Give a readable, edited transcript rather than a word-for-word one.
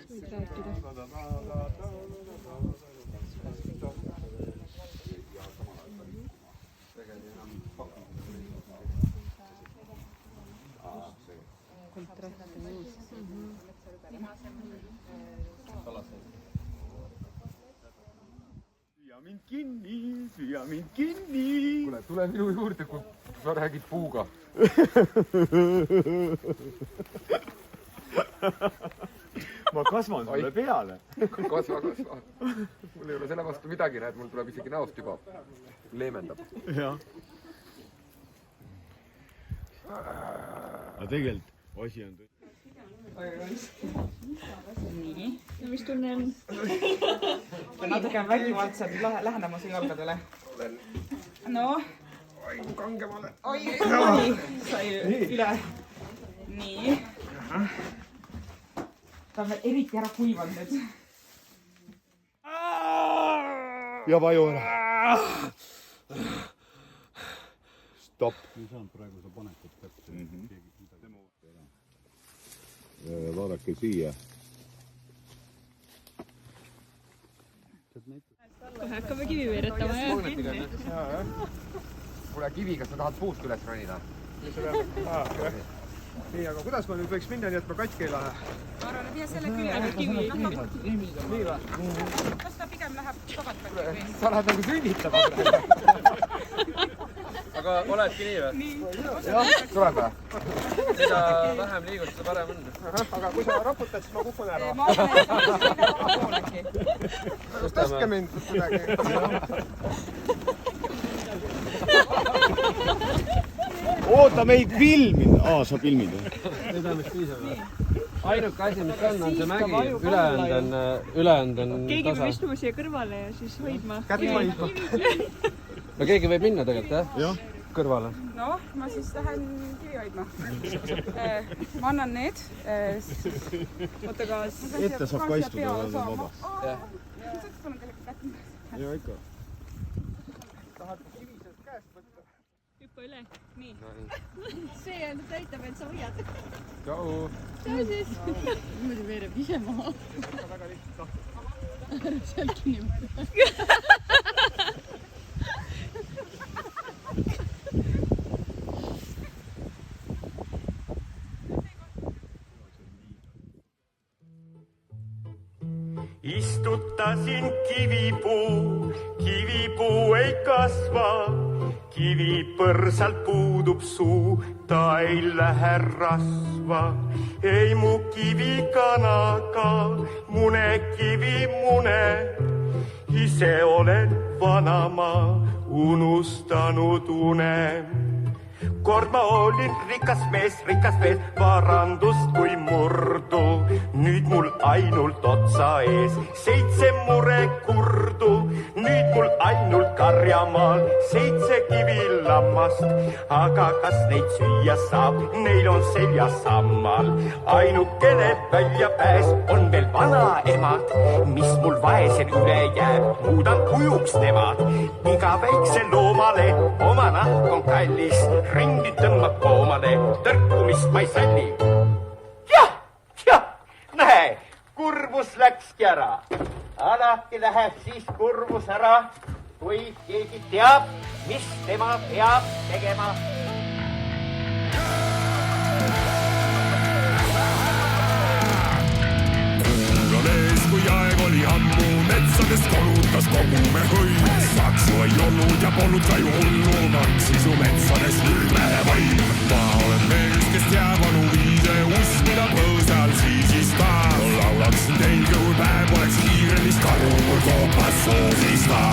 võid rääkida. Süüa mind kinni. Kuule, tule minu juurde, kui sa räägid puuga. Ma kasvan sulle peale. Kasva. Mul ei ole selle vastu midagi, näed, mul tuleb isegi näost juba. Leemendab. Jah. Aga tegelikult asi on... Nii, no mis tunne on? Natuke on vägivaldsed lähenema jalgadele. No. Oi, kui kangemale. Oi, sai üle. Nii. Ta on eriti ära kuivanud nüüd. Ja vaju ära. Stopp. Ei saanud praegu sa panekut täpselt. Vaadake siia. Kohe hakkame kivi veeretama, jah? Kuule, kivi, kas sa tahad puust üles ronida? Nii, aga kuidas ma nüüd võiks minna, nii et ma katki ei lähe? Ma arvan, et jah, selle küljel kivi. Kas ta pigem läheb tagatpääki või? Sa lähed nagu sünnitama. Aga oledki nii või? Jah, tuleb või? Mida vähem liigud, seda parem on. Aga kui sa raputad, siis ma kukun ära. Ma arvan, et see on poolegi. Tõstke mind kuidagi. Oota, me ei filminud. Sa filmid või? Ainuke asi, mis on see mägi. Ülejäänud on Keegi tasa. peab istuma siia kõrvale ja siis hoidma. Kätt hoidma. No keegi võib minna tegelikult, jah? Jah. Kõrvale. No, ma siis lähen kivi hoidma. Ma annan need. Oota, aga... Ette saab kaistuda, on vaba. Jah. Ja ikka. Hüppa üle. Nii. See näitab, et sa hoiad. Tšau. Tšau siis. Niimoodi veereb ise maha. Ära sealtki niimoodi. Istutasin kivipuu ei kasva, kivipõrsalt puudub suu, ta ei lähe rasva. Ei mu kivikanaga, kivi mune, ise olen vanama unustanud une. Kord ma olin rikas mees, varandust kui murdu. Nüüd mul ainult otsa ees 7 murekurdu. Nüüd mul ainult karjamaal 7 kivilammast. Aga kas neid süüa saab, neil on seljas sammal. Ainukene väljapääs on veel vanaemad. Mis mul vaesel üle jääb, muudan kujuks nemad. Iga väikse loomale oma nahk on kallis. Ringi tõmbab koomale, tõrkumist ma ei salli. Jah, näe, kurvus läkski ära. Alati läheb siis kurvus ära, kui keegi teab, mis tema peab tegema. Kuulanees, kui aeg oli ammu, metsades kolutas kogu me hõim. Saksu ei olnud ja polnud ka ju hullu, maksis ju metsades ürmehe vaim. Ma olen mees, kes teab vanu viise, uskida põõsal siis ka. Laulaksin teil, kui päev oleks kiire, mis karu mul koopas soosis ta.